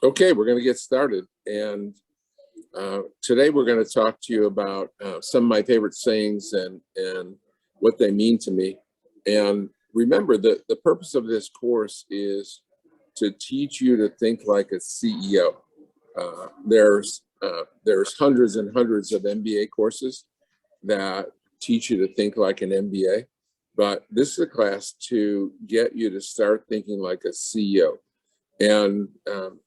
Okay, we're going to get started. And today we're going to talk to you about some of my favorite sayings and what they mean to me. And remember that the purpose of this course is to teach you to think like a CEO. There's hundreds and hundreds of MBA courses that teach you to think like an MBA, but this is a class to get you to start thinking like a CEO. And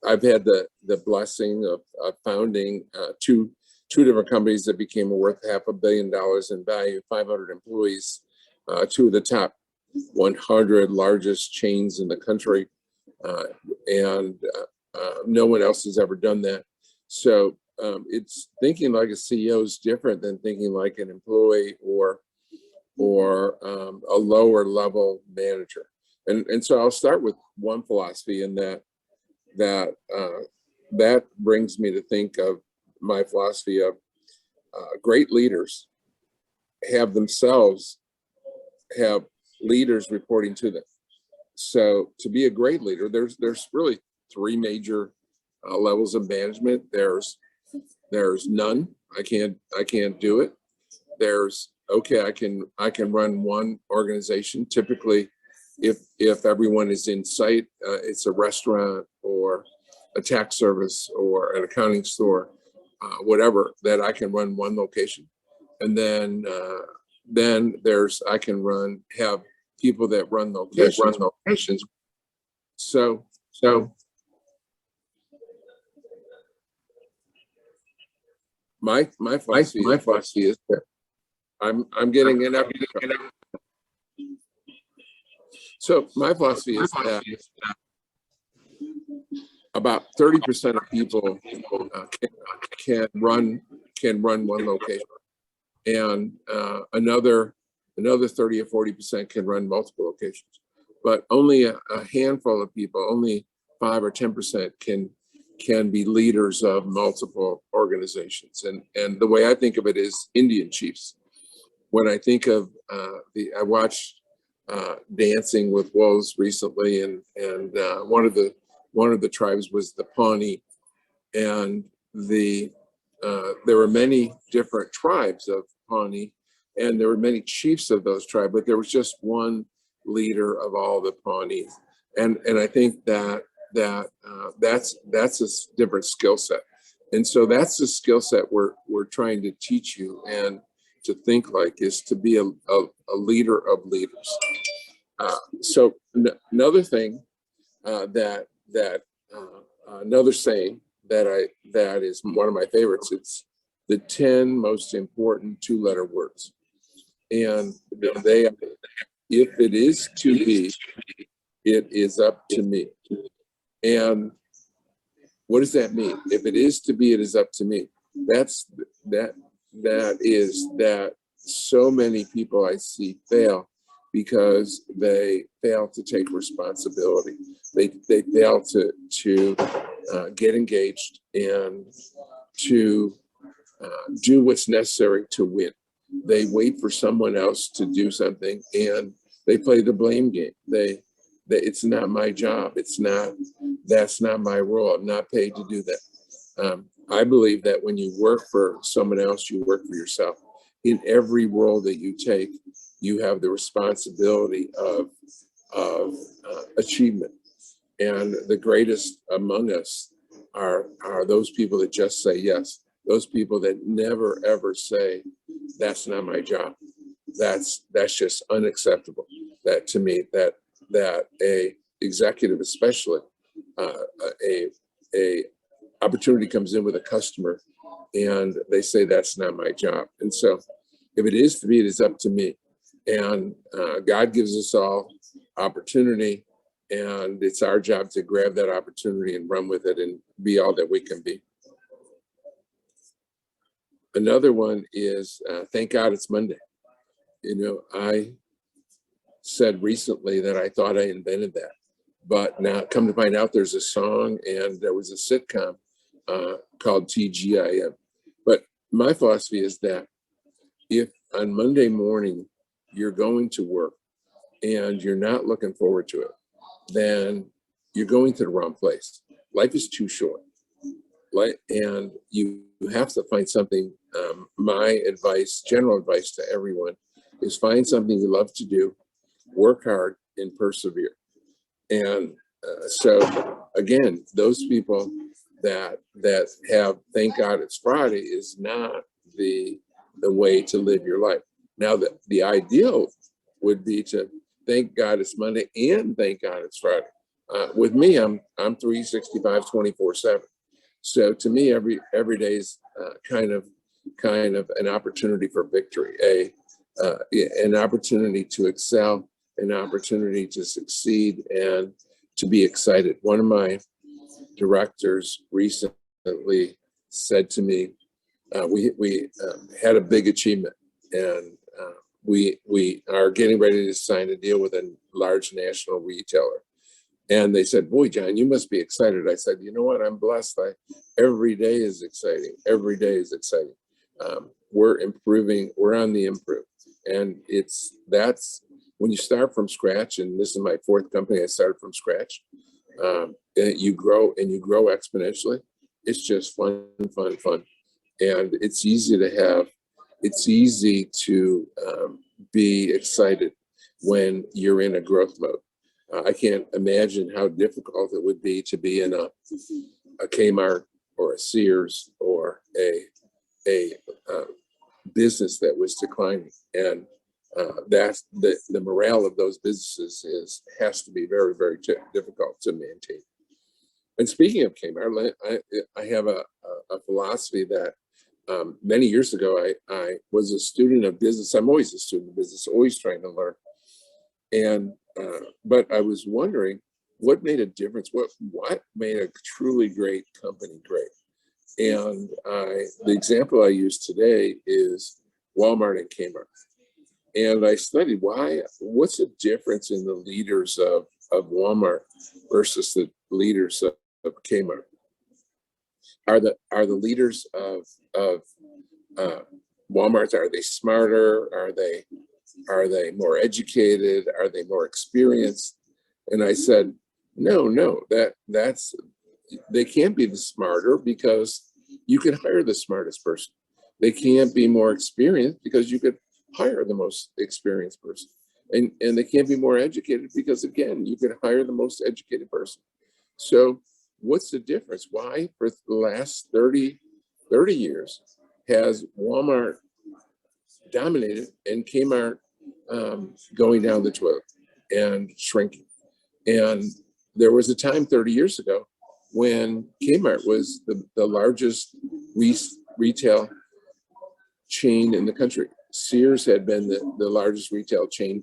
I've had the blessing of founding two different companies that became worth $500 million in value, 500 employees, two of the top 100 largest chains in the country, and no one else has ever done that. So it's thinking like a CEO is different than thinking like an employee or a lower level manager. And so I'll start with one philosophy, and that brings me to think of my philosophy of great leaders have themselves have leaders reporting to them. So to be a great leader, there's really three major levels of management. There's none. I can't do it. There's okay. I can run one organization. Typically, if everyone is in sight, it's a restaurant or a tax service or an accounting store, whatever, that I can run one location. And then I can have people that run locations. So my philosophy is that I'm getting an echo. So my philosophy is that about 30% of people can run one location, and another 30 or 40% can run multiple locations. But only a handful of people, only 5 or 10% can be leaders of multiple organizations. And the way I think of it is Indian chiefs. When I think of I watched Dancing with Wolves recently, and one of the tribes was the Pawnee, and there were many different tribes of Pawnee, and there were many chiefs of those tribes, but there was just one leader of all the Pawnees, and I think that's a different skill set, and so that's the skill set we're trying to teach you and to think like, is to be a leader of leaders. So another thing another saying that is one of my favorites. It's the 10 most important 2-letter words, and they if it is to be, it is up to me. And what does that mean? If it is to be, it is up to me. That is that so many people I see fail because they fail to take responsibility. They fail to get engaged and to do what's necessary to win. They wait for someone else to do something, and they play the blame game. It's not my job. That's not my role. I'm not paid to do that. I believe that when you work for someone else, you work for yourself. In every role that you take, you have the responsibility of achievement. And the greatest among us are those people that just say yes. Those people that never ever say, "That's not my job." That's just unacceptable. That to me, that a executive, especially a opportunity comes in with a customer, and they say, "That's not my job." And so, if it is to be, it is up to me. And God gives us all opportunity, and it's our job to grab that opportunity and run with it and be all that we can be. Another one is thank God it's Monday. I said recently that I thought I invented that, but now come to find out there's a song and there was a sitcom called TGIM. But my philosophy is that if on Monday morning you're going to work and you're not looking forward to it, then you're going to the wrong place. life is too short. And you have to find something. My advice, general advice to everyone, is find something you love to do, work hard, and persevere. And so again, those people that have thank God it's Friday is not the way to live your life. Now, the ideal would be to thank God it's Monday and thank God it's Friday. With me, I'm 365, 24/7. So to me, every day is kind of an opportunity for victory, an opportunity to excel, an opportunity to succeed, and to be excited. One of my directors recently said to me, we had a big achievement, and we are getting ready to sign a deal with a large national retailer. And they said, "Boy, John, you must be excited." I said, "You know what? I'm blessed. Every day is exciting. Every day is exciting. We're improving. We're on the improve." And that's when you start from scratch. And this is my fourth company. I started from scratch. And you grow exponentially. It's just fun. And it's easy to be excited when you're in a growth mode. I can't imagine how difficult it would be to be in a Kmart or a Sears or a business that was declining, and that's the morale of those businesses has to be very, very difficult to maintain. And speaking of Kmart, I have a philosophy that many years ago I was a student of business. I'm always a student of business, always trying to learn. And but I was wondering what made a difference. What made a truly great company great? And the example I use today is Walmart and Kmart. And I studied what's the difference in the leaders of Walmart versus the leaders of Kmart? Are the leaders of Walmart, are they smarter? Are they more educated? Are they more experienced? And I said, no, that's they can't be the smarter because you could hire the smartest person. They can't be more experienced because you could hire the most experienced person. And they can't be more educated because, again, you could hire the most educated person. So what's the difference? Why for the last 30 years has Walmart dominated and Kmart going down the toilet and shrinking? And there was a time 30 years ago when Kmart was the largest retail chain in the country. Sears had been the largest retail chain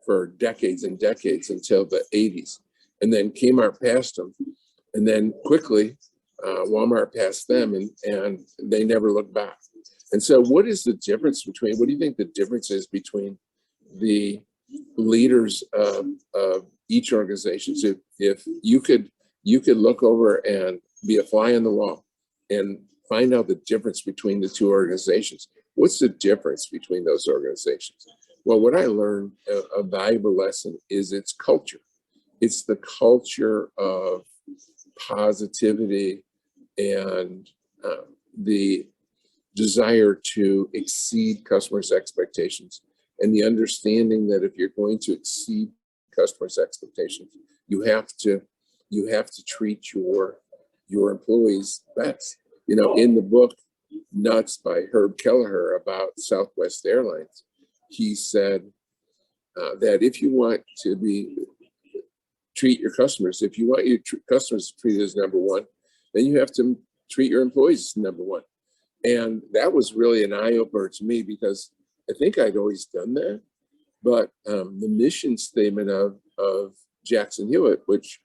for decades and decades until the 80s. And then Kmart passed them. And then quickly, Walmart passed them, and they never looked back. And so what do you think the difference is between the leaders of each organization? So if you could look over and be a fly on the wall and find out the difference between the two organizations, what's the difference between those organizations? Well, what I learned, a valuable lesson, is its culture. It's the culture of positivity and the desire to exceed customers' expectations, and the understanding that if you're going to exceed customers' expectations, you have to treat your employees best. In the book Nuts by Herb Kelleher about Southwest Airlines, he said that if you want to treat your customers, if you want your customers treated as number one, then you have to treat your employees as number one. And that was really an eye-opener to me, because I think I'd always done that. But the mission statement of Jackson Hewitt, which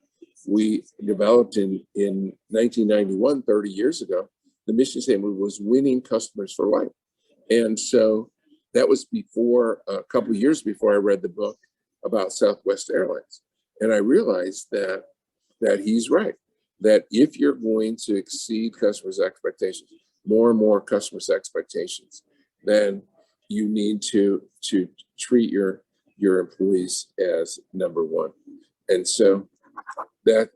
we developed in 1991, 30 years ago, the mission statement was winning customers for life. And so that was a couple of years before I read the book about Southwest Airlines. And I realized that he's right, that if you're going to exceed customers' expectations, more and more customers' expectations, then you need to treat your employees as number one. And so that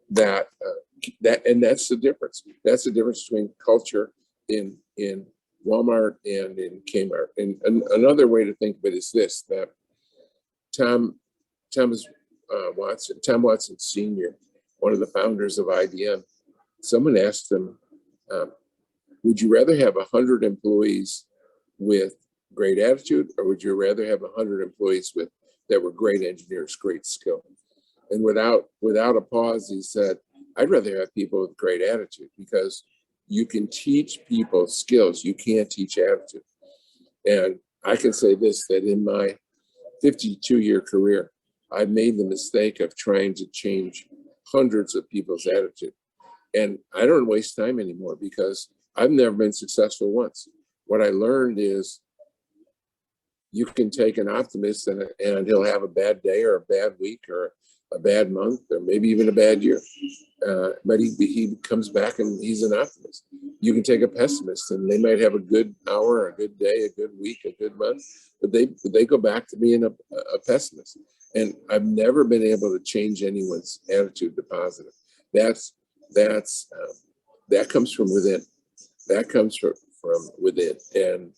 that's the difference. That's the difference between culture in Walmart and in Kmart. And another way to think of it is this: that Tom Watson Sr., one of the founders of IBM, someone asked him, would you rather have 100 employees with great attitude, or would you rather have 100 employees that were great engineers, great skill? And without a pause, he said, I'd rather have people with great attitude, because you can teach people skills, you can't teach attitude. And I can say this, that in my 52-year career, I've made the mistake of trying to change hundreds of people's attitude. And I don't waste time anymore, because I've never been successful once. What I learned is you can take an optimist and he'll have a bad day or a bad week or a bad month or maybe even a bad year. But he comes back and he's an optimist. You can take a pessimist and they might have a good hour, a good day, a good week, a good month, but they go back to being a pessimist. And I've never been able to change anyone's attitude to positive. That comes from within. That comes from within. And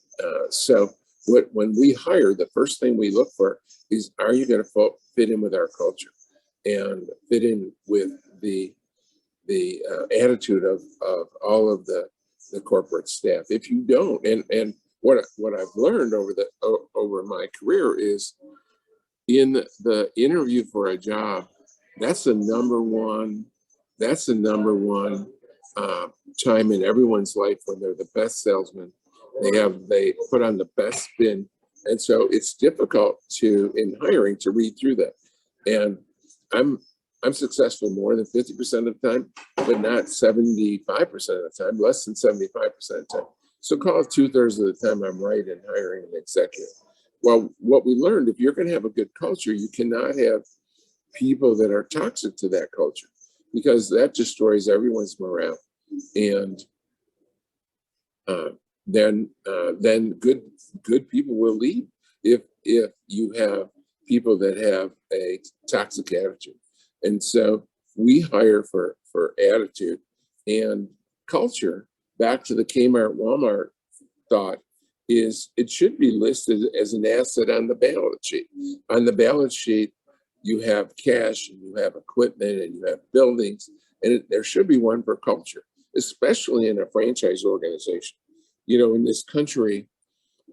so when we hire, the first thing we look for is, are you going to fit in with our culture and fit in with the attitude of all of the corporate staff? If you don't, and what I've learned over my career is, in the interview for a job, that's the number one time in everyone's life when they're the best salesman. They put on the best spin. And so it's difficult in hiring to read through that. And I'm successful more than 50% of the time, but not 75% of the time, less than 75% of the time. So call it 2/3 of the time I'm right in hiring an executive. Well, what we learned, if you're going to have a good culture, you cannot have people that are toxic to that culture, because that destroys everyone's morale. And then good people will leave if you have people that have a toxic attitude. And so we hire for attitude and culture. Back to the Kmart Walmart thought, is it should be listed as an asset on the balance sheet. On the balance sheet, you have cash and you have equipment and you have buildings, and there should be one for culture, especially in a franchise organization. You know, in this country,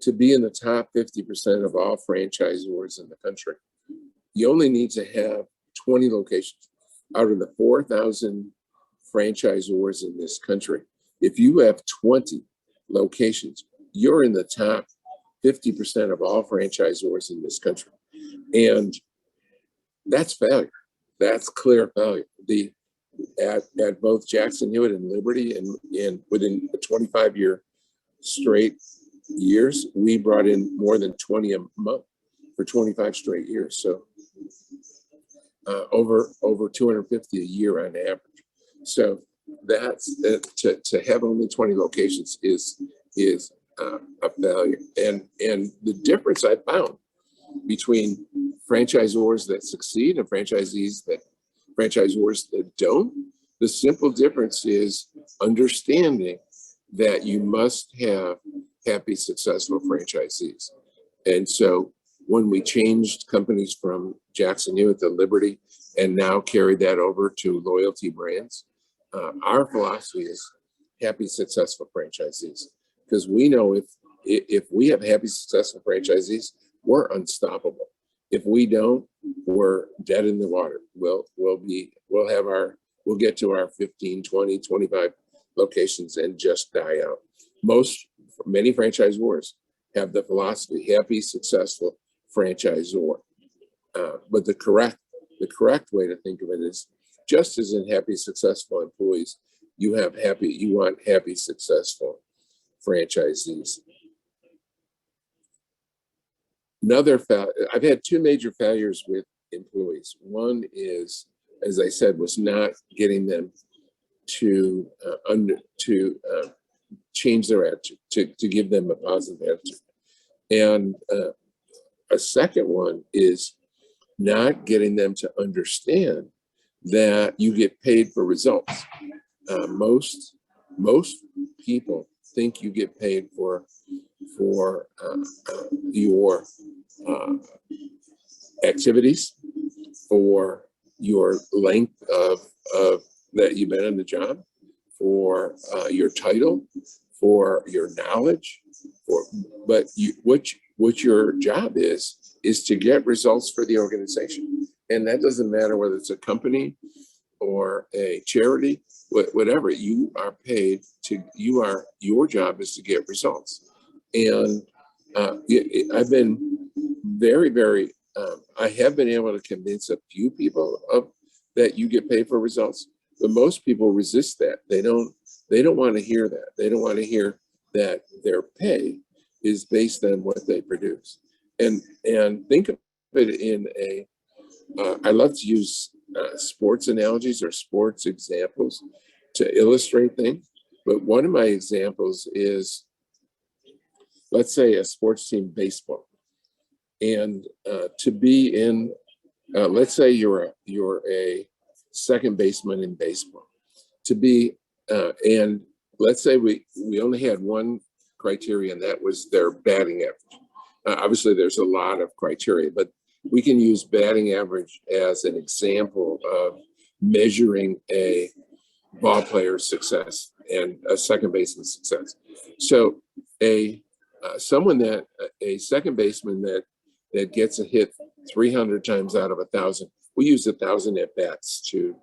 to be in the top 50% of all franchisors in the country, you only need to have 20 locations out of the 4,000 franchisors in this country. If you have 20 locations, you're in the top 50% of all franchisors in this country. And that's failure. That's clear failure. At both Jackson Hewitt and Liberty, and within a 25-year straight years, we brought in more than 20 a month for 25 straight years. So over 250 a year on average. So that's to have only 20 locations is a failure. And the difference I found between franchisors that succeed and franchisors that don't, the simple difference is understanding that you must have happy, successful franchisees. And so when we changed companies from Jackson Hewitt to Liberty and now carried that over to Loyalty Brands, our philosophy is happy, successful franchisees. Because we know if we have happy, successful franchisees, we're unstoppable. If we don't, we're dead in the water. We'll get to our 15, 20, 25 locations and just die out. Many franchisors have the philosophy, happy, successful franchisor. But the correct way to think of it is, just as in happy, successful employees, you want happy, successful franchisees. I've had two major failures with employees. One is, as I said, was not getting them to change their attitude, to give them a positive attitude. And a second one is not getting them to understand that you get paid for results. Most people think you get paid for your activities, for your length of that you've been in the job, for your title, for your knowledge, but what your job is to get results for the organization. And that doesn't matter whether it's a company or a charity, whatever, you are paid to, your job is to get results. And I've been very, I have been able to convince a few people that you get paid for results, but most people resist that. They don't want to hear that. They don't want to hear that their pay is based on what they produce. And think of it in I love to use sports analogies or sports examples to illustrate things. But one of my examples is, let's say, a sports team, baseball. And to be in, let's say you're a second baseman in baseball. To be, and let's say we only had one criteria, and that was their batting average. Obviously, there's a lot of criteria, but we can use batting average as an example of measuring a ball player's success and a second baseman's success. So a second baseman that gets a hit 300 times out of 1,000, we use 1,000 at bats to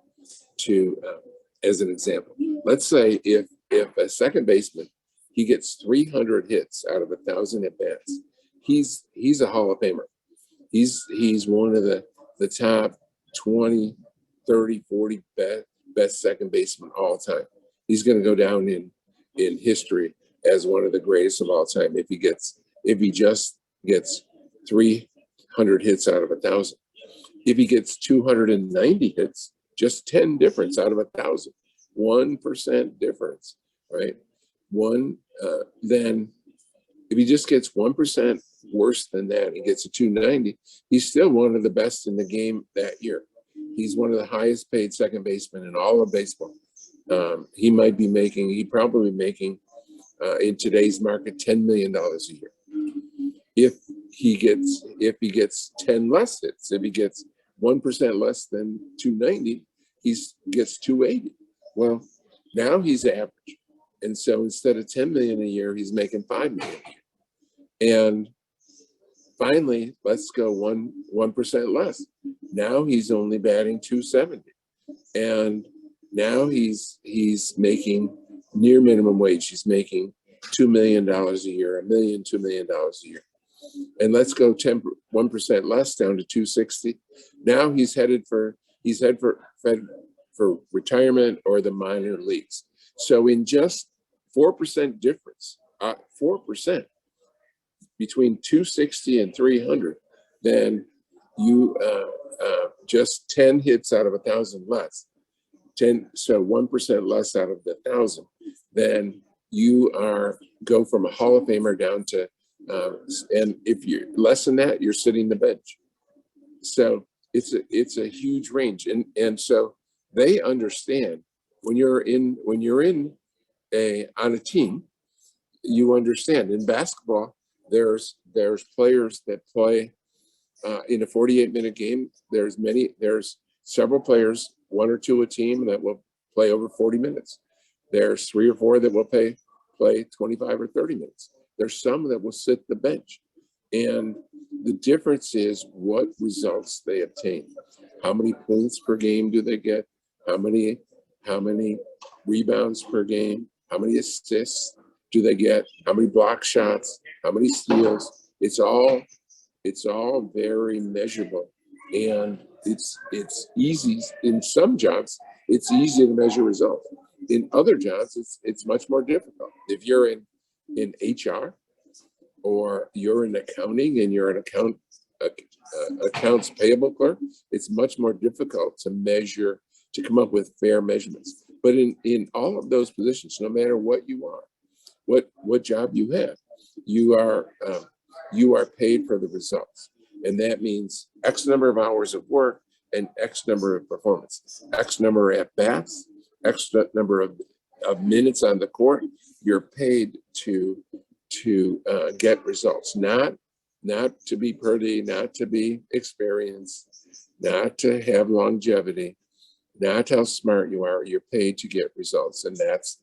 as an example. Let's say if a second baseman, he gets 300 hits out of 1,000 at bats, he's a Hall of Famer. He's one of the top 20, 30, 40 best second basemen all time. He's going to go down in history as one of the greatest of all time if he just gets 300 hits out of 1,000. If he gets 290 hits, just 10 difference out of 1,000, 1% difference, right? Then if he just gets 1% worse than that, he gets a 290, he's still one of the best in the game that year. He's one of the highest paid second basemen in all of baseball. He probably making in today's market $10 million a year. If he gets 10 less hits, if he gets 1% less than 290, he gets 280. Well, now he's average. And so instead of 10 million a year, he's making 5 million a year. And finally, let's go 1% less. Now he's only batting 270. And now he's making near minimum wage. He's making $2 million a year, $2 million a year. And let's go 1% less down to 260. Now he's headed for retirement or the minor leagues. So in just 4% difference, 4% between 260 and 300, then you just 10 hits out of 1,000 less, 1% less out of the 1,000, then you go from a Hall of Famer down to, and if you're less than that, you're sitting the bench. So it's a huge range, and so they understand when you're on a team, you understand. In basketball, there's players that play in a 48-minute game. There's several players, one or two a team, that will play over 40 minutes. There's 3 or 4 that will play 25 or 30 minutes. There's some that will sit the bench. And the difference is what results they obtain. How many points per game do they get? How many rebounds per game? How many assists do they get? How many block shots? How many steals? It's all very measurable. And it's easy. In some jobs, it's easy to measure results. In other jobs, it's much more difficult. If you're in HR, or you're in accounting and you're an accounts payable clerk, it's much more difficult to measure, to come up with fair measurements. But in all of those positions, no matter what you are, what job you have, you are paid for the results. And that means X number of hours of work an X number of performance, X number at bats, X number of minutes on the court. You're paid to get results, not to be pretty, not to be experienced, not to have longevity, not how smart you are. You're paid to get results, and that's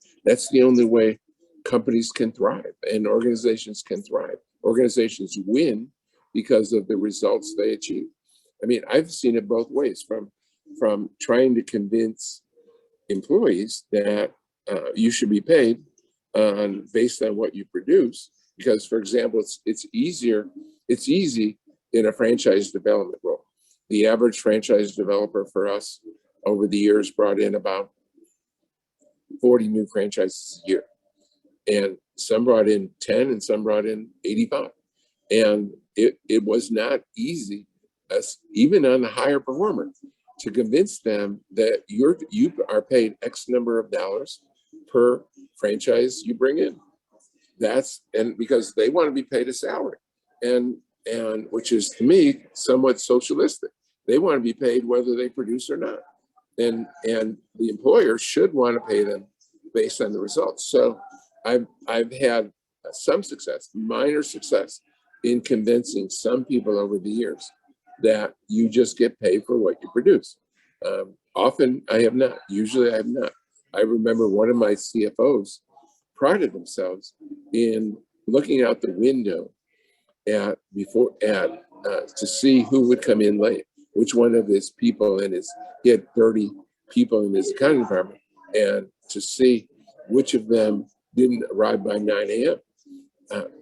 the only way companies can thrive and organizations can thrive. Organizations win because of the results they achieve. I mean, I've seen it both ways, from trying to convince employees that you should be paid based on what you produce. Because, for example, it's easy in a franchise development role. The average franchise developer for us over the years brought in about 40 new franchises a year. And some brought in 10 and some brought in 85. And it was not easy, even on the higher performer, to convince them that you are paid X number of dollars per franchise you bring in. And because they want to be paid a salary, and which is, to me, somewhat socialistic. They want to be paid whether they produce or not. And the employer should want to pay them based on the results. So I've had some success, minor success, in convincing some people over the years that you just get paid for what you produce. Often I have not. Usually I have not. I remember one of my CFOs prided themselves in looking out the window to see who would come in late, which one of his people he had 30 people in his accounting department, and to see which of them didn't arrive by 9 a.m.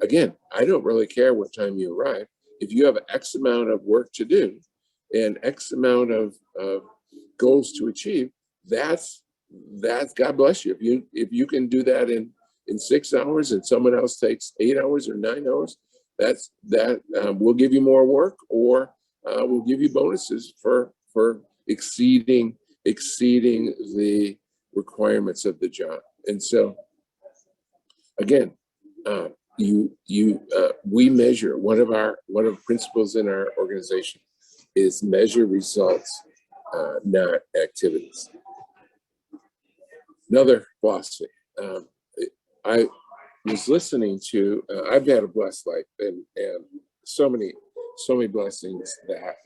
Again, I don't really care what time you arrive. If you have X amount of work to do and X amount of goals to achieve, that's God bless you. If you can do that in 6 hours and someone else takes 8 hours or 9 hours, we'll give you more work, or we'll give you bonuses for exceeding the requirements of the job. And so, again, we measure, one of the principles in our organization is measure results, not activities. Another philosophy. I was listening to, I've had a blessed life, and so many blessings that,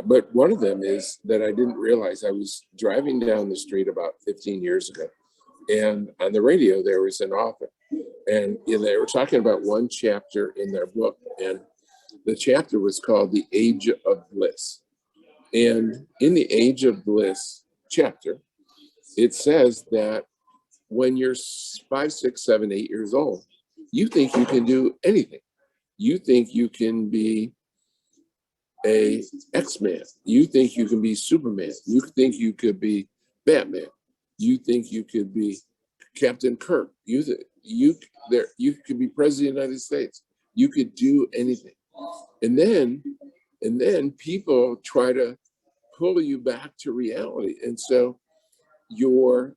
but one of them is that I didn't realize. I was driving down the street about 15 years ago, and on the radio there was an author, and they were talking about one chapter in their book, and the chapter was called The Age of Bliss. And in the Age of Bliss chapter, it says that when you're 5, 6, 7, 8 years old, you think you can do anything. You think you can be a X-Man. You think you can be Superman. You think you could be Batman. You think you could be Captain Kirk. You could be President of the United States. You could do anything. And then people try to pull you back to reality. And so your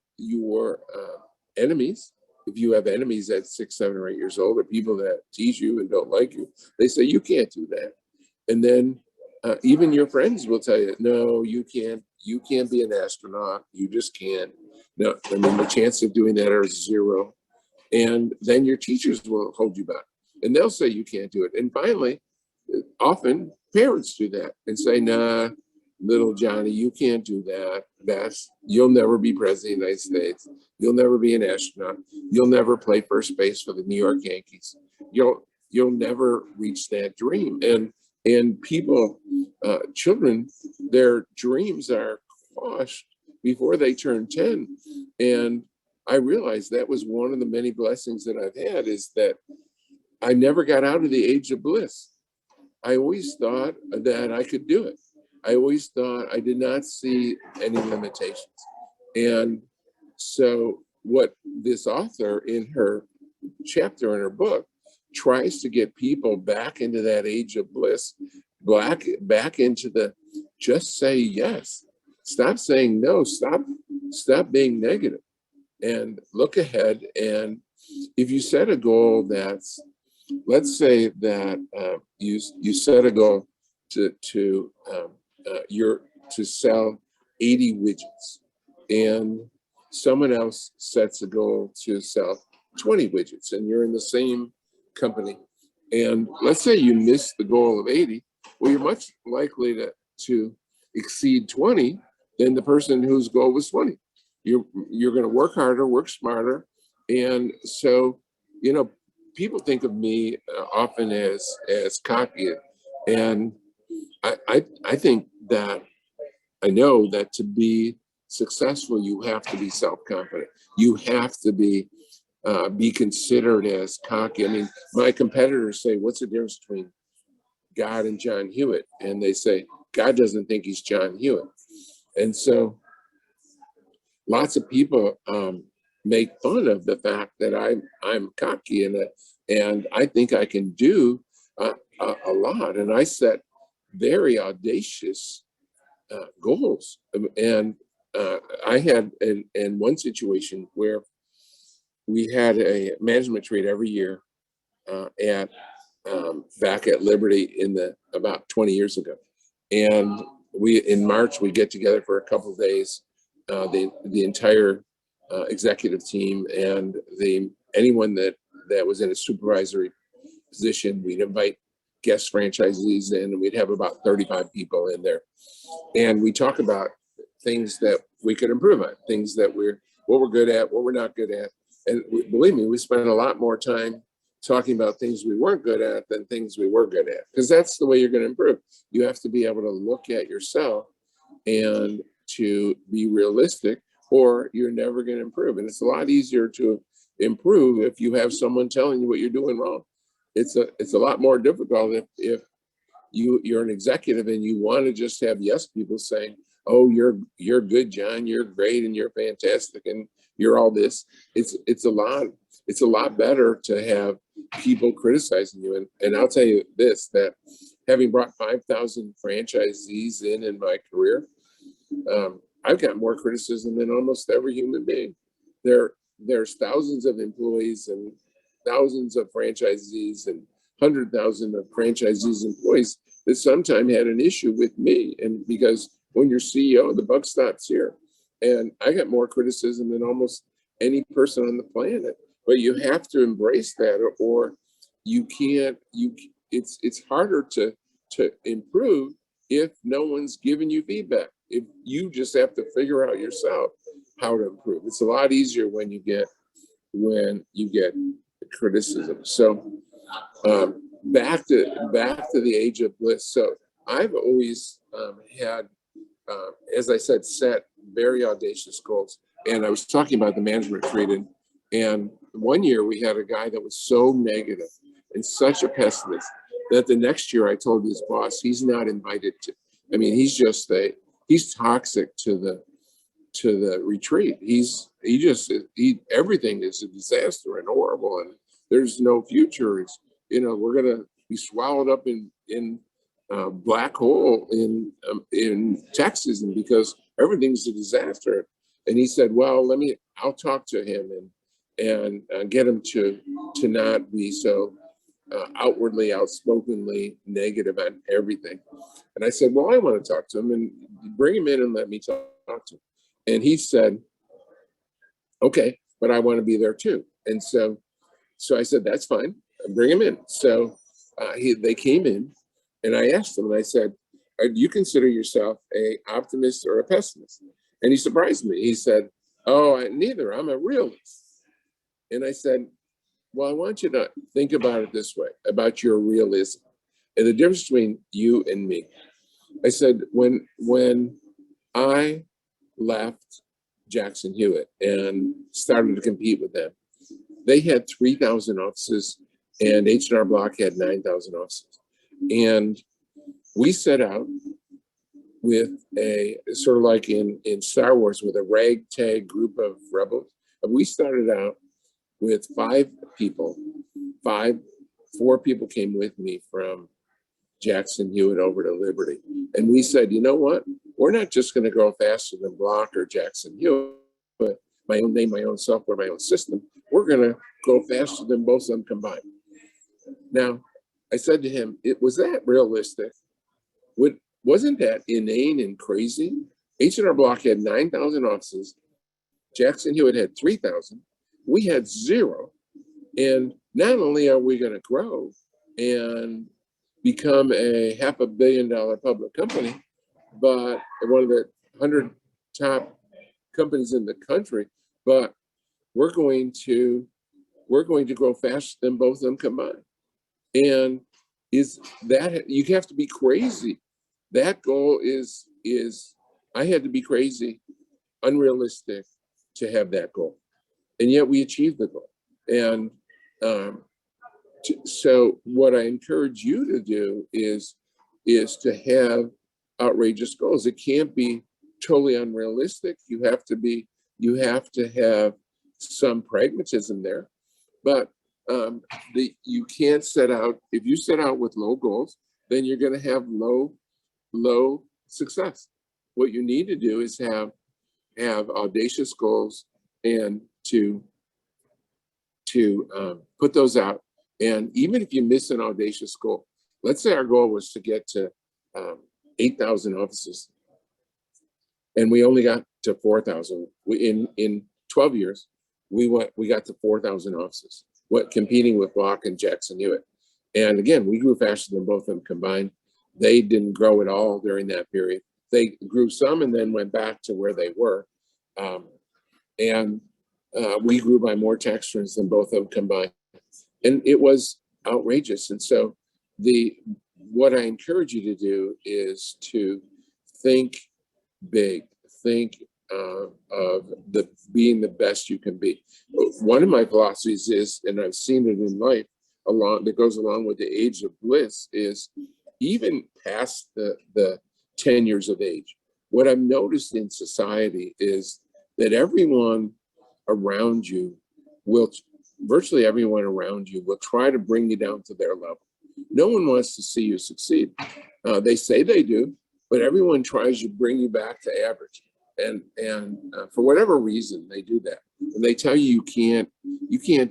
enemies, if you have enemies at 6, 7, or 8 years old, or people that tease you and don't like you, they say you can't do that. And then even your friends will tell you, no, you can't be an astronaut. You just can't. No, I mean, the chance of doing that are 0. And then your teachers will hold you back, and they'll say you can't do it. And finally, often parents do that and say, nah, little Johnny, you can't do that. You'll never be president of the United States. You'll never be an astronaut. You'll never play first base for the New York Yankees. You'll never reach that dream. And people, children, their dreams are quashed before they turn 10. And I realized that was one of the many blessings that I've had, is that I never got out of the age of bliss. I always thought that I could do it. I always thought I did not see any limitations. And so what this author in her chapter in her book tries to get people back into that age of bliss, back into the just say yes. Stop saying no. Stop being negative, and look ahead. And if you set a goal that's, let's say that you set a goal to you're to sell 80 widgets, and someone else sets a goal to sell 20 widgets, and you're in the same company. And let's say you miss the goal of 80, well, you're much likely to exceed 20 than the person whose goal was 20. You're going to work harder, work smarter. And so, you know, people think of me often as cocky, and I think that I know that to be successful, you have to be self-confident. You have to be considered as cocky. I mean, my competitors say, "What's the difference between God and John Hewitt?" And they say, "God doesn't think he's John Hewitt." And so, lots of people make fun of the fact that I'm cocky, and I think I can do a lot, and I set very audacious goals. And I had in one situation where we had a management retreat every year at back at Liberty about 20 years ago, and in March we get together for a couple of days, the entire executive team and anyone that was in a supervisory position. We'd invite guest franchisees in, and we'd have about 35 people in there, and we talk about things that we could improve on, things that what we're good at, what we're not good at. And believe me, we spent a lot more time talking about things we weren't good at than things we were good at, because that's the way you're going to improve. You have to be able to look at yourself and to be realistic, or you're never going to improve. And it's a lot easier to improve if you have someone telling you what you're doing wrong. It's a lot more difficult if you're an executive and you want to just have yes people saying, "Oh, you're good, John. You're great, and you're fantastic, and you're all this." It's a lot better to have people criticizing you. And I'll tell you this, that having brought 5,000 franchisees in my career, I've got more criticism than almost every human being. There's thousands of employees and thousands of franchisees and 100,000 of franchisees employees that sometimes had an issue with me. And because when you're CEO, the buck stops here. And I got more criticism than almost any person on the planet. But you have to embrace that, or you can't. It's harder to improve if no one's giving you feedback. If you just have to figure out yourself how to improve. It's a lot easier when you get criticism. So back to the age of bliss. So I've always had, as I said, set very audacious goals. And I was talking about the management retreat, and one year we had a guy that was so negative and such a pessimist that the next year I told his boss he's not invited to. I mean, he's toxic to the retreat. Everything is a disaster and horrible, and there's no future. We're gonna be swallowed up in black hole in Texas, and because everything's a disaster. And he said, "Well, I'll talk to him and get him to not be so outwardly, outspokenly negative on everything." And I said, "Well, I want to talk to him, and bring him in and let me talk to him." And he said, "Okay, but I want to be there too." And so I said, "That's fine, bring him in." So they came in, and I asked him, and I said, "Do you consider yourself an optimist or a pessimist?" And he surprised me. He said, "Oh, neither. I'm a realist." And I said, "Well, I want you to think about it this way, about your realism and the difference between you and me." I said, when I left Jackson Hewitt and started to compete with them, they had 3,000 offices, and H&R Block had 9,000 offices. And we set out with a sort of like in Star Wars, with a ragtag group of rebels. And we started out with 5 people. 4 people came with me from Jackson Hewitt over to Liberty. And we said, "You know what? We're not just going to grow faster than Block or Jackson Hewitt, but my own name, my own software, my own system. We're going to grow faster than both of them combined." Now, I said to him, "Was that realistic? Wasn't that inane and crazy? H&R Block had 9,000 offices. Jackson Hewitt had 3,000. We had 0. And not only are we going to grow and become a $500 million public company, but one of the 100 top companies in the country, but we're going to grow faster than both of them combined. And is that, you have to be crazy. That goal is I had to be crazy, unrealistic to have that goal. And yet we achieved the goal. And so what I encourage you to do is to have outrageous goals. It can't be totally unrealistic. You have to have some pragmatism there, but you can't set out, if you set out with low goals, then you're going to have low success. What you need to do is have audacious goals and to put those out. And even if you miss an audacious goal, let's say our goal was to get to 8,000 offices, and we only got to 4,000. In 12 years, we got to 4,000 offices. Competing with Block and Jackson Hewitt, and again, we grew faster than both of them combined. They didn't grow at all during that period. They grew some and then went back to where they were, and we grew by more tax returns than both of them combined. And it was outrageous. And so what I encourage you to do is to think big, think of being the best you can be. One of my philosophies is, and I've seen it in life that goes along with the age of bliss, is even past the 10 years of age, what I've noticed in society is that virtually everyone around you will try to bring you down to their level. No one wants to see you succeed. They say they do, but everyone tries to bring you back to average. And for whatever reason, they do that. And they tell you you can't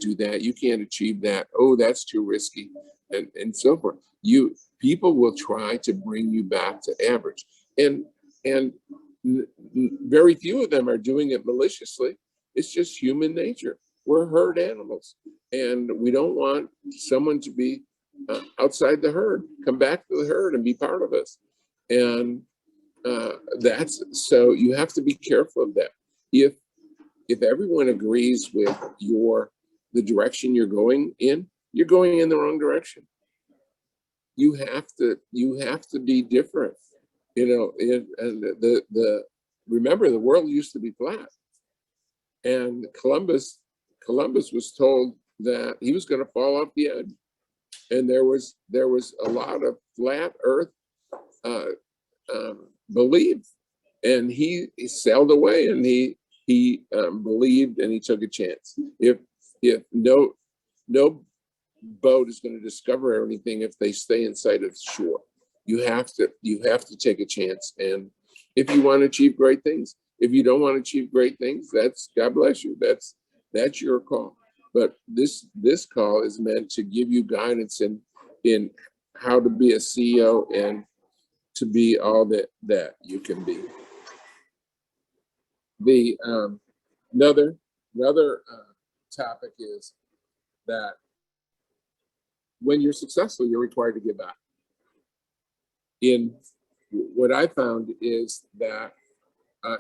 do that, you can't achieve that, oh, that's too risky, and so forth. People will try to bring you back to average. And very few of them are doing it maliciously. It's just human nature. We're herd animals, and we don't want someone to be outside the herd, come back to the herd and be part of us. And so you have to be careful of that. If everyone agrees with the direction you're going in the wrong direction. You have to be different. Remember, the world used to be flat, and Columbus was told that he was going to fall off the edge, and there was a lot of flat Earth believed, and he sailed away, and he believed, and he took a chance. If no boat is going to discover anything if they stay in sight of the shore. You have to take a chance, and if you want to achieve great things. If you don't want to achieve great things, that's God bless you. That's your call. But this call is meant to give you guidance in how to be a CEO and to be all that you can be. Another topic is that when you're successful, you're required to give back. What I found is that,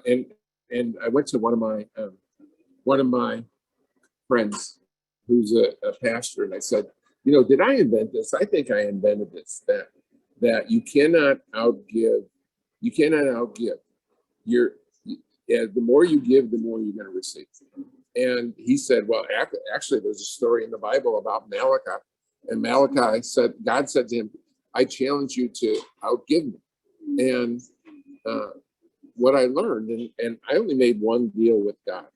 and I went to one of my friends who's a pastor, and I said, did I invent this? I think I invented this, that you cannot outgive. You cannot outgive. The more you give, the more you're going to receive. And he said, well, actually, there's a story in the Bible about Malachi. And Malachi said, God said to him, I challenge you to outgive me. And what I learned, and I only made one deal with God.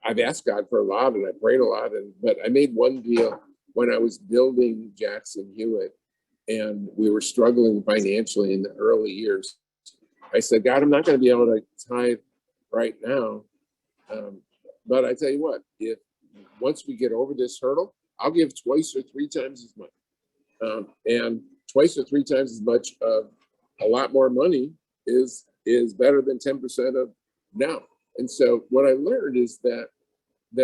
I've asked God for a lot, and I prayed a lot, but I made one deal when I was building Jackson Hewitt, and we were struggling financially in the early years. I said, God, I'm not going to be able to tithe right now, but I tell you what, if once we get over this hurdle, I'll give twice or three times as much. And twice or three times as much of a lot more money is better than 10% of now. And so what I learned is that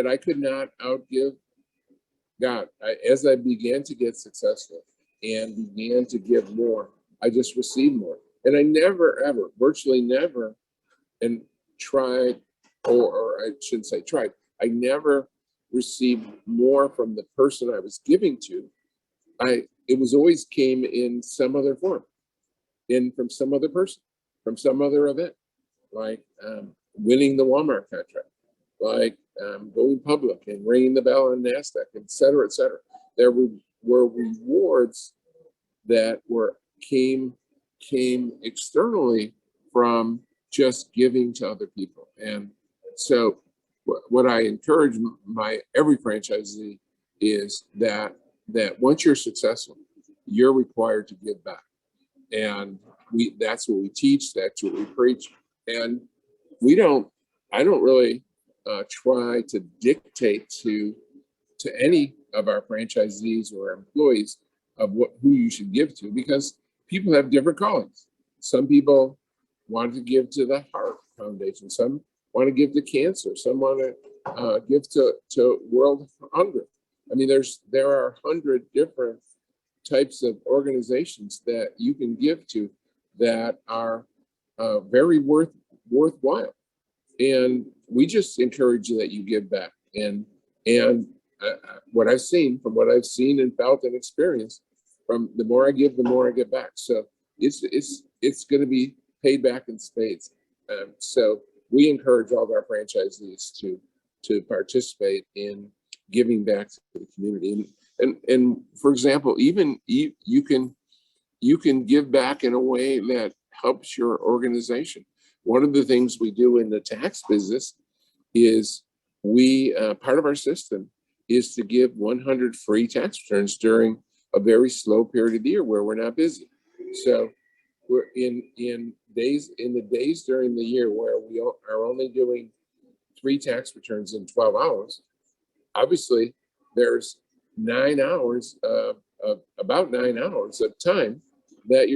I could not outgive God. As I began to get successful and began to give more, I just received more. And I never, ever, virtually never, and tried, or I shouldn't say tried, I never received more from the person I was giving to. It was always came in some other form, from some other person, from some other event, like winning the Walmart contract, like going public and ringing the bell on NASDAQ, et cetera, et cetera. There were rewards that came externally from just giving to other people. And so what I encourage every franchisee is that once you're successful, you're required to give back. And that's what we teach, that's what we preach. And I don't really try to dictate to any of our franchisees or employees of who you should give to, because people have different callings. Some people want to give to the Heart Foundation, some want to give to cancer, some want to give to World Hunger. I mean, there are 100 different types of organizations that you can give to that are very worthwhile. And we just encourage you that you give back. And what I've seen, from what I've seen and felt and experienced, from the more I give, the more I get back. So it's going to be paid back in spades. So we encourage all of our franchisees to participate in giving back to the community. And for example, even you can give back in a way that helps your organization. One of the things we do in the tax business is part of our system is to give 100 free tax returns during a very slow period of the year where we're not busy. So we're in the days during the year where we are only doing 3 tax returns in 12 hours. Obviously, there's about 9 hours of time that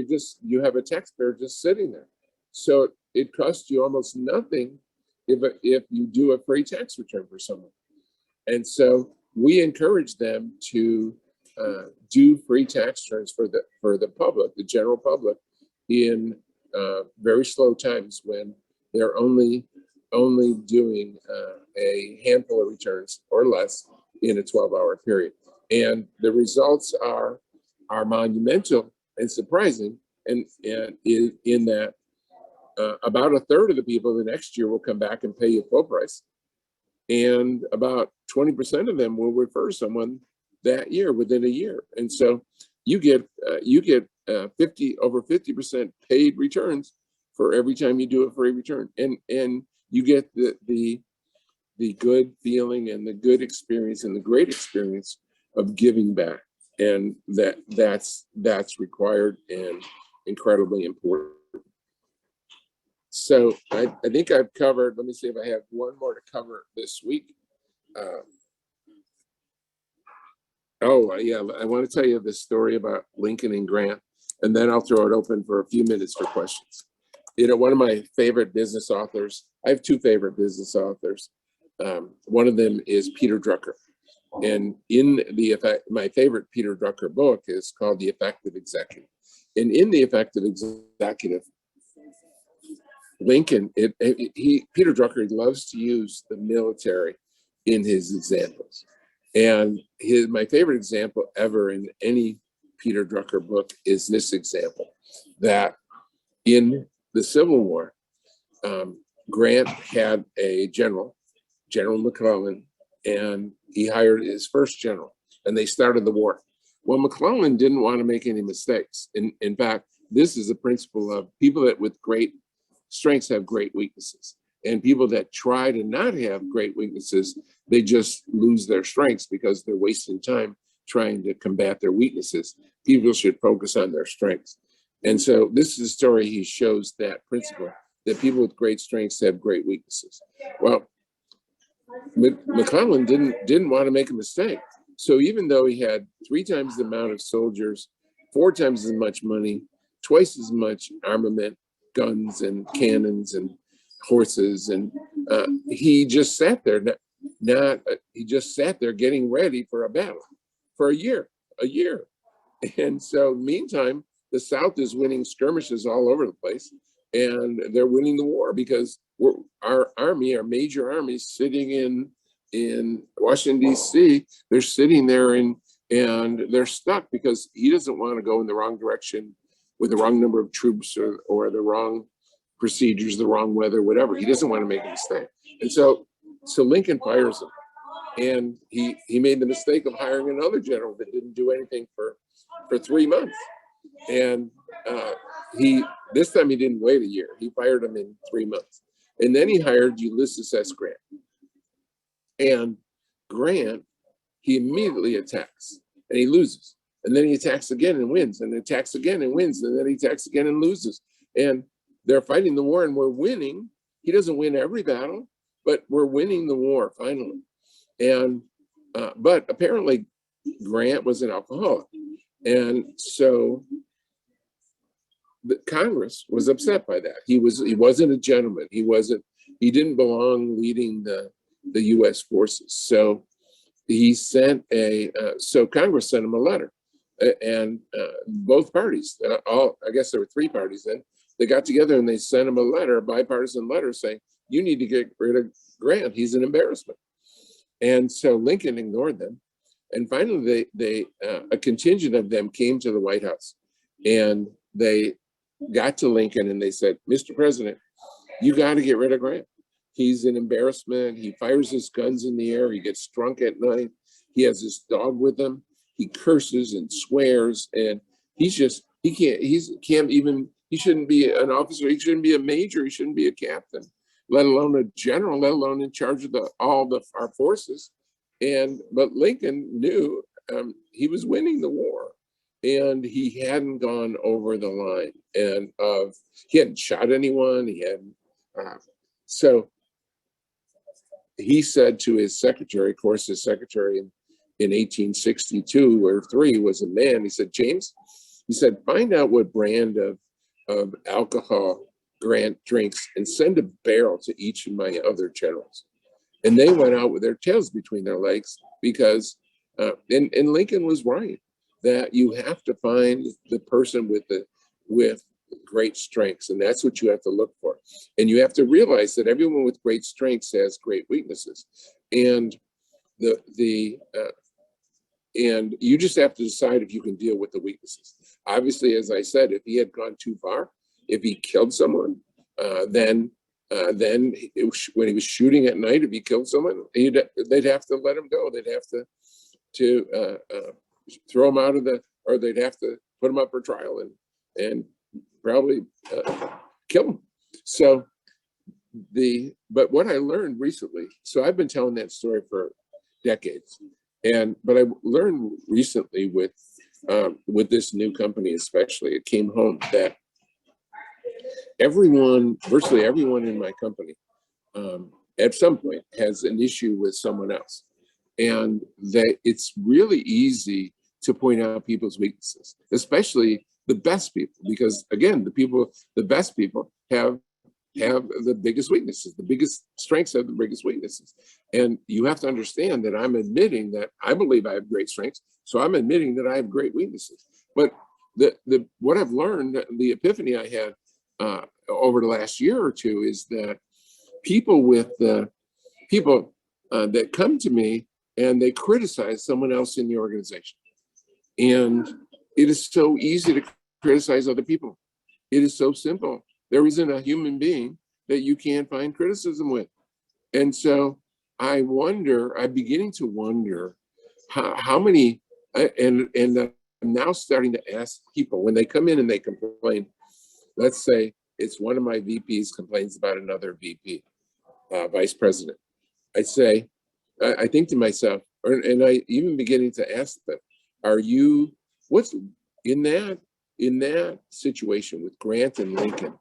you have a taxpayer just sitting there. So it costs you almost nothing if you do a free tax return for someone. And so we encourage them to do free tax returns for the public, the general public, in very slow times when they're only doing a handful of returns or less in a 12-hour period. And the results are monumental and surprising, and in that about a third of the people the next year will come back and pay you full price, and about 20% of them will refer someone that year within a year. And so you get over 50% paid returns for every time you do a free return, and you get the good feeling and the good experience and the great experience of giving back, and that's required and incredibly important. So I think I've covered. Let me see if I have one more to cover this week. Yeah, I want to tell you this story about Lincoln and Grant, and then I'll throw it open for a few minutes for questions. One of my favorite business authors, I have 2 favorite business authors. One of them is Peter Drucker. And my favorite Peter Drucker book is called The Effective Executive. And in The Effective Executive, Lincoln, Peter Drucker loves to use the military in his examples. And my favorite example ever in any Peter Drucker book is this example, that in the Civil War, Grant had a General McClellan, and he hired his first general, and they started the war. Well, McClellan didn't want to make any mistakes. In fact, this is a principle of people that with great strengths have great weaknesses, and people that try to not have great weaknesses, they just lose their strengths because they're wasting time trying to combat their weaknesses. People should focus on their strengths. And so this is a story. He shows that principle, that people with great strengths have great weaknesses. Well, McClellan didn't want to make a mistake. So even though he had 3 times the amount of soldiers 4 times as much money, twice as much armament, guns and cannons and horses. And he just sat there, he just sat there getting ready for a battle for a year. And so meantime, the South is winning skirmishes all over the place, and they're winning the war because our major army is sitting in Washington, D.C. They're sitting there and they're stuck because he doesn't want to go in the wrong direction with the wrong number of troops or the wrong procedures, the wrong weather, whatever. He doesn't want to make a mistake. And so Lincoln fires him. And he made the mistake of hiring another general that didn't do anything for 3 months. And this time he didn't wait a year. He fired him in 3 months. And then he hired Ulysses S. Grant. And Grant, he immediately attacks and he loses. And then he attacks again and wins, and attacks again and wins, and then he attacks again and loses. And they're fighting the war and we're winning. He doesn't win every battle, but we're winning the war finally. And but apparently Grant was an alcoholic. And so the Congress was upset by that. He wasn't a gentleman. He didn't belong leading the US forces. So he sent so Congress sent him a letter. And both parties, I guess there were 3 parties then, they got together and they sent him a letter, a bipartisan letter saying, you need to get rid of Grant. He's an embarrassment. And so Lincoln ignored them. And finally, a contingent of them came to the White House and they got to Lincoln and they said, Mr. President, you got to get rid of Grant. He's an embarrassment. He fires his guns in the air. He gets drunk at night. He has his dog with him. He curses and swears. And he shouldn't be an officer. He shouldn't be a major. He shouldn't be a captain, let alone a general, let alone in charge of our forces. But Lincoln knew he was winning the war, and he hadn't gone over the line, and he hadn't shot anyone. He hadn't. So he said to his secretary, of course, his secretary in 1862 or 3 was a man. He said, James, he said, find out what brand of alcohol Grant drinks and send a barrel to each of my other generals. And they went out with their tails between their legs because, and Lincoln was right, that you have to find the person with great strengths, and that's what you have to look for. And you have to realize that everyone with great strengths has great weaknesses, and and you just have to decide if you can deal with the weaknesses. Obviously, as I said, if he had gone too far, if he killed someone, then when he was shooting at night, if he killed someone, they'd have to let him go. They'd have to throw him out of or they'd have to put him up for trial and probably kill him. So but what I learned recently, so I've been telling that story for decades, but I learned recently with this new company, especially, it came home that virtually everyone in my company, at some point has an issue with someone else. And that it's really easy to point out people's weaknesses, especially the best people, because again, the best people have the biggest weaknesses. The biggest strengths have the biggest weaknesses. And you have to understand that I'm admitting that I believe I have great strengths, so I'm admitting that I have great weaknesses. But what I've learned, the epiphany I had over the last year or two, is that people that come to me and they criticize someone else in the organization. And it is so easy to criticize other people. It is so simple. There isn't a human being that you can't find criticism with. And so I'm beginning to wonder how many, and I'm now starting to ask people when they come in and they complain. Let's say it's one of my VPs complains about another VP, vice president. I think to myself, and I even beginning to ask them, what's in that situation with Grant and Lincoln,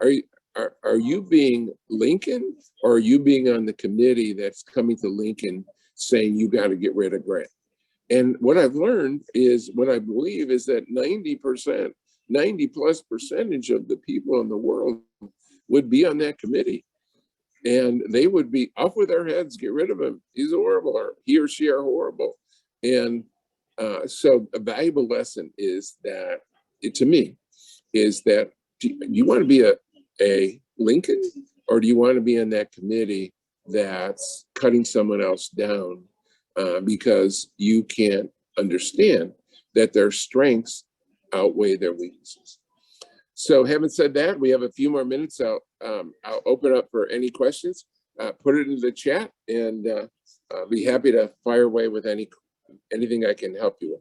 are you being Lincoln, or are you being on the committee that's coming to Lincoln saying you got to get rid of Grant? And what I've learned is, what I believe is that 90%, 90+% of the people in the world would be on that committee. And they would be up with their heads, get rid of him. He's horrible, or he or she are horrible. And so a valuable lesson is that, to me, is that, do you want to be a Lincoln, or do you want to be in that committee that's cutting someone else down because you can't understand that their strengths outweigh their weaknesses? So having said that, we have a few more minutes. I'll open up for any questions. Put it in the chat, and I'll be happy to fire away with anything I can help you with.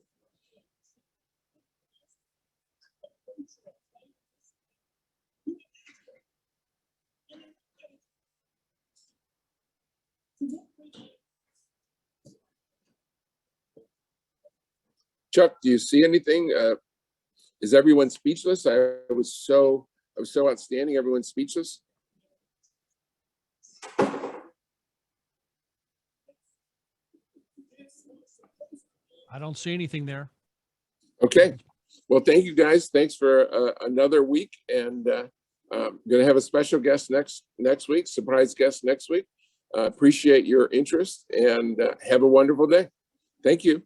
Chuck, do you see anything? Is everyone speechless? I was so outstanding. Everyone's speechless. I don't see anything there. Okay. Well, thank you guys. Thanks for another week, and gonna have a special guest next week. Surprise guest next week. Appreciate your interest, and have a wonderful day. Thank you.